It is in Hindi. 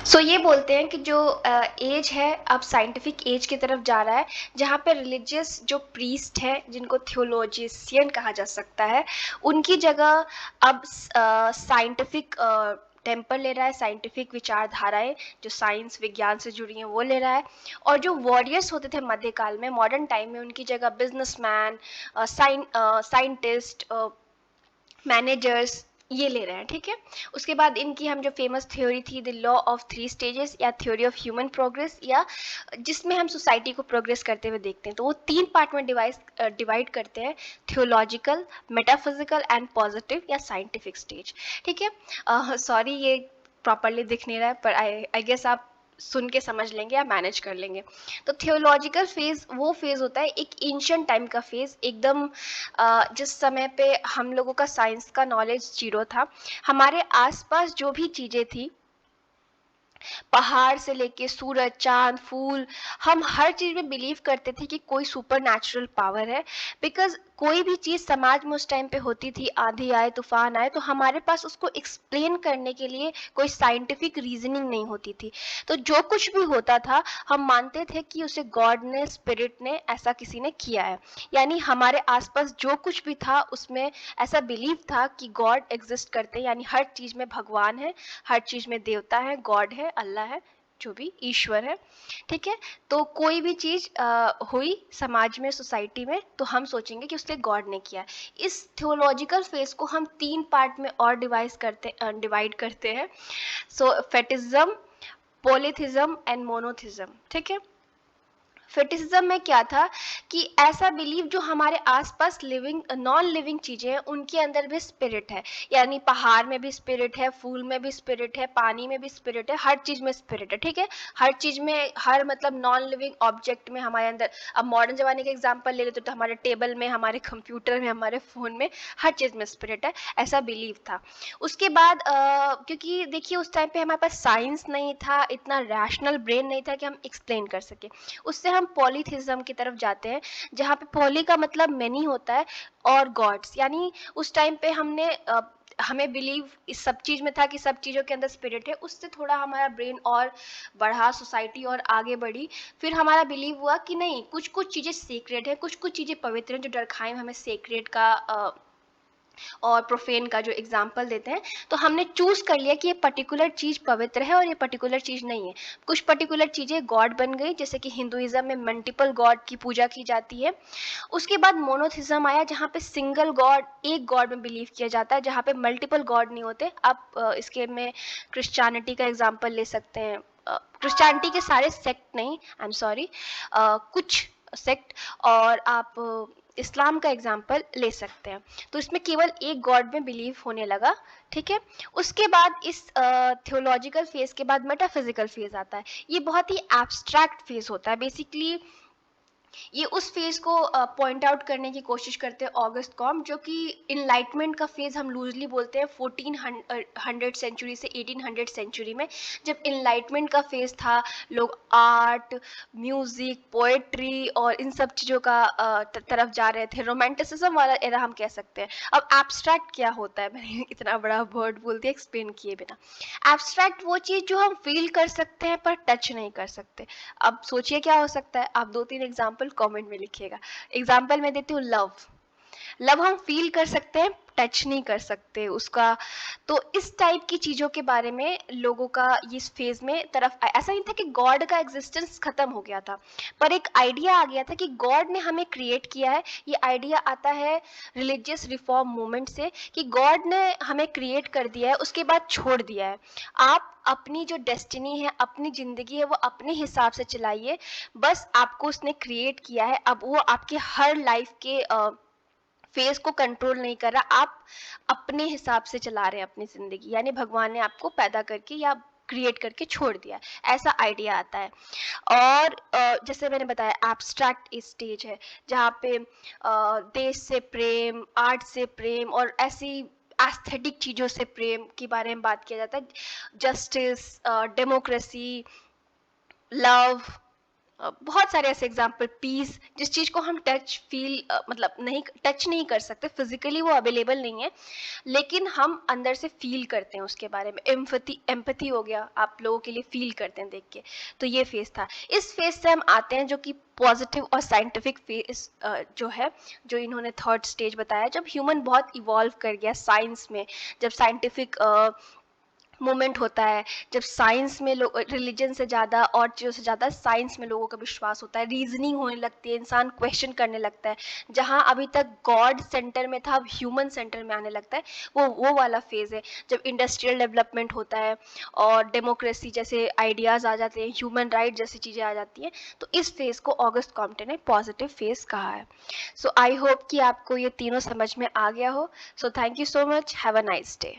सो ये बोलते हैं कि जो एज है अब साइंटिफिक एज की तरफ जा रहा है, जहाँ पे रिलीजियस जो प्रीस्ट है जिनको थियोलॉजिशियन कहा जा सकता है, उनकी जगह अब साइंटिफिक टेम्पर ले रहा है, साइंटिफिक विचारधाराएं जो साइंस विज्ञान से जुड़ी हैं वो ले रहा है। और जो वॉरियर्स होते थे मध्यकाल में, मॉडर्न टाइम में, उनकी जगह बिजनेसमैन, साइंटिस्ट, मैनेजर्स ये ले रहे हैं। ठीक है, उसके बाद इनकी हम जो फेमस थ्योरी थी the law of three stages या थ्योरी ऑफ ह्यूमन प्रोग्रेस, या जिसमें हम सोसाइटी को प्रोग्रेस करते हुए देखते हैं, तो वो तीन पार्ट में डिवाइड करते हैं: थियोलॉजिकल, मेटाफिजिकल एंड पॉजिटिव या साइंटिफिक स्टेज। ठीक है, सॉरी ये प्रॉपरली दिख नहीं रहा है, पर आई गेस आप सुन के समझ लेंगे या मैनेज कर लेंगे। तो थियोलॉजिकल फेज वो फेज होता है एक एंशिएंट टाइम का फेज, एकदम जिस समय पे हम लोगों का साइंस का नॉलेज जीरो था। हमारे आसपास जो भी चीजें थी, पहाड़ से लेके सूरज, चांद, फूल, हम हर चीज में बिलीव करते थे कि कोई सुपर नेचुरल पावर है। बिकॉज कोई भी चीज समाज में उस टाइम पे होती थी, आंधी आए, तूफान आए, तो हमारे पास उसको एक्सप्लेन करने के लिए कोई साइंटिफिक रीजनिंग नहीं होती थी। तो जो कुछ भी होता था, हम मानते थे कि उसे गॉड ने, स्पिरिट ने, ऐसा किसी ने किया है। यानी हमारे आसपास जो कुछ भी था उसमें ऐसा बिलीव था कि गॉड एग्जिस्ट करते हैं, यानी हर चीज में भगवान है, हर चीज में देवता है, गॉड है, अल्लाह है, जो भी ईश्वर है। ठीक है, तो कोई भी चीज हुई समाज में, सोसाइटी में, तो हम सोचेंगे कि उससे गॉड ने किया। इस थियोलॉजिकल फेज को हम तीन पार्ट में और डिवाइड करते हैं: सो फेटिज्म, पोलिथिज्म एंड मोनोथिज्म। ठीक है, फेटिसिज्म में क्या था कि ऐसा बिलीव जो हमारे आसपास लिविंग नॉन लिविंग चीजें हैं उनके अंदर भी स्पिरिट है। यानी पहाड़ में भी स्पिरिट है, फूल में भी स्पिरिट है, पानी में भी स्पिरिट है, हर चीज में स्पिरिट है। ठीक है, हर चीज में, हर मतलब नॉन लिविंग ऑब्जेक्ट में हमारे अंदर। अब मॉडर्न जमाने के एग्जांपल ले लेते तो हमारे टेबल में, हमारे कंप्यूटर में, हमारे फोन में, हर चीज में स्पिरिट है, ऐसा बिलीव था। उसके बाद क्योंकि देखिए उस टाइम पे हमारे पास साइंस नहीं था, इतना रैशनल ब्रेन नहीं था कि हम एक्सप्लेन कर सके, उससे हम पॉलीथिज्म की तरफ जाते हैं, जहाँ पे पॉली का मतलब मेनी होता है और गॉड्स, यानी उस टाइम पे हमें बिलीव इस सब चीज में था कि सब चीजों के अंदर स्पिरिट है। उससे थोड़ा हमारा ब्रेन और बढ़ा, सोसाइटी और आगे बढ़ी। फिर हमारा बिलीव हुआ कि नहीं, कुछ कुछ चीजें सीक्रेट है, कुछ कुछ चीजें पवित्र हैं, जो डरखाइम हमें सीक्रेट का और प्रोफेन का जो एग्जाम्पल देते हैं। तो हमने चूज कर लिया कि ये पर्टिकुलर चीज पवित्र है और ये पर्टिकुलर चीज नहीं है। कुछ पर्टिकुलर चीजें गॉड बन गई, जैसे कि हिंदुइज्म में मल्टीपल गॉड की पूजा की जाती है। उसके बाद मोनोथिज्म आया, जहाँ पे सिंगल गॉड, एक गॉड में बिलीव किया जाता है, जहाँ पे मल्टीपल गॉड नहीं होते। आप इसके में क्रिश्चियनिटी का एग्जाम्पल ले सकते हैं। क्रिश्चियनिटी के सारे सेक्ट नहीं, आई एम सॉरी, कुछ सेक्ट। और आप इस्लाम का एग्जाम्पल ले सकते हैं। तो इसमें केवल एक गॉड में बिलीव होने लगा। ठीक है, उसके बाद इस थियोलॉजिकल फेज के बाद मेटाफिजिकल फेज आता है। ये बहुत ही एब्स्ट्रैक्ट फेज होता है। बेसिकली ये उस फेज को पॉइंट आउट करने की कोशिश करते हैं ऑगस्ट कॉम, जो कि इनलाइटमेंट का फेज हम लूजली बोलते हैं 1400 सेंचुरी से 1800 सेंचुरी में। जब इनलाइटमेंट का फेज था, लोग आर्ट, म्यूजिक, पोएट्री और इन सब चीज़ों का तरफ जा रहे थे। रोमांटिसिज्म वाला एरा हम कह सकते हैं। अब एब्स्ट्रैक्ट क्या होता है, मैंने इतना बड़ा वर्ड बोल दिया एक्सप्लेन किए बिना। एब्स्ट्रैक्ट वो चीज़ जो हम फील कर सकते हैं पर टच नहीं कर सकते। अब सोचिए क्या हो सकता है, आप 2-3 एग्जाम्पल कमेंट में लिखिएगा। एग्जाम्पल मैं देती हूँ, लव। लव हम फील कर सकते हैं, टच नहीं कर सकते उसका। तो इस टाइप की चीजों के बारे में लोगों का इस फेज में तरफ ऐसा नहीं था कि गॉड का एग्जिस्टेंस खत्म हो गया था, पर एक आइडिया आ गया था कि गॉड ने हमें क्रिएट किया है। ये आइडिया आता है रिलीजियस रिफॉर्म मूवमेंट से, कि गॉड ने हमें क्रिएट कर दिया है, उसके बाद छोड़ दिया है। आप अपनी जो डेस्टिनी है, अपनी जिंदगी है, वो अपने हिसाब से चलाइए। बस आपको उसने क्रिएट किया है, अब वो आपके हर लाइफ के फेस को कंट्रोल नहीं कर रहा, आप अपने हिसाब से चला रहे हैं अपनी जिंदगी। यानी भगवान ने आपको पैदा करके या क्रिएट करके छोड़ दिया, ऐसा आइडिया आता है। और जैसे मैंने बताया एब्स्ट्रैक्ट स्टेज है, जहाँ पे देश से प्रेम, आर्ट से प्रेम और ऐसी एस्थेटिक चीजों से प्रेम के बारे में बात किया जाता है। जस्टिस, डेमोक्रेसी, लव, बहुत सारे ऐसे एग्जाम्पल, पीस, जिस चीज़ को हम टच फील मतलब नहीं टच नहीं कर सकते, फिजिकली वो अवेलेबल नहीं है, लेकिन हम अंदर से फील करते हैं उसके बारे में। एम्पैथी, एम्पैथी हो गया, आप लोगों के लिए फील करते हैं देख के। तो ये फेस था। इस फेस से हम आते हैं जो कि पॉजिटिव और साइंटिफिक फेस जो है, जो इन्होंने थर्ड स्टेज बताया, जब ह्यूमन बहुत इवॉल्व कर गया साइंस में, जब साइंटिफिक मोमेंट होता है, जब साइंस में लोग रिलीजन से ज़्यादा और चीज़ों से ज़्यादा साइंस में लोगों का विश्वास होता है, रीजनिंग होने लगती है, इंसान क्वेश्चन करने लगता है। जहाँ अभी तक गॉड सेंटर में था, अब ह्यूमन सेंटर में आने लगता है। वो वाला फेज़ है जब इंडस्ट्रियल डेवलपमेंट होता है और डेमोक्रेसी जैसे आइडियाज़ आ जाते हैं, ह्यूमन राइट जैसी चीज़ें आ जाती हैं। तो इस फेज़ को ऑगस्ट कॉम्पटे ने पॉजिटिव फेज़ कहा है। सो आई होप कि आपको ये तीनों समझ में आ गया हो। So thank you so much, have a nice day.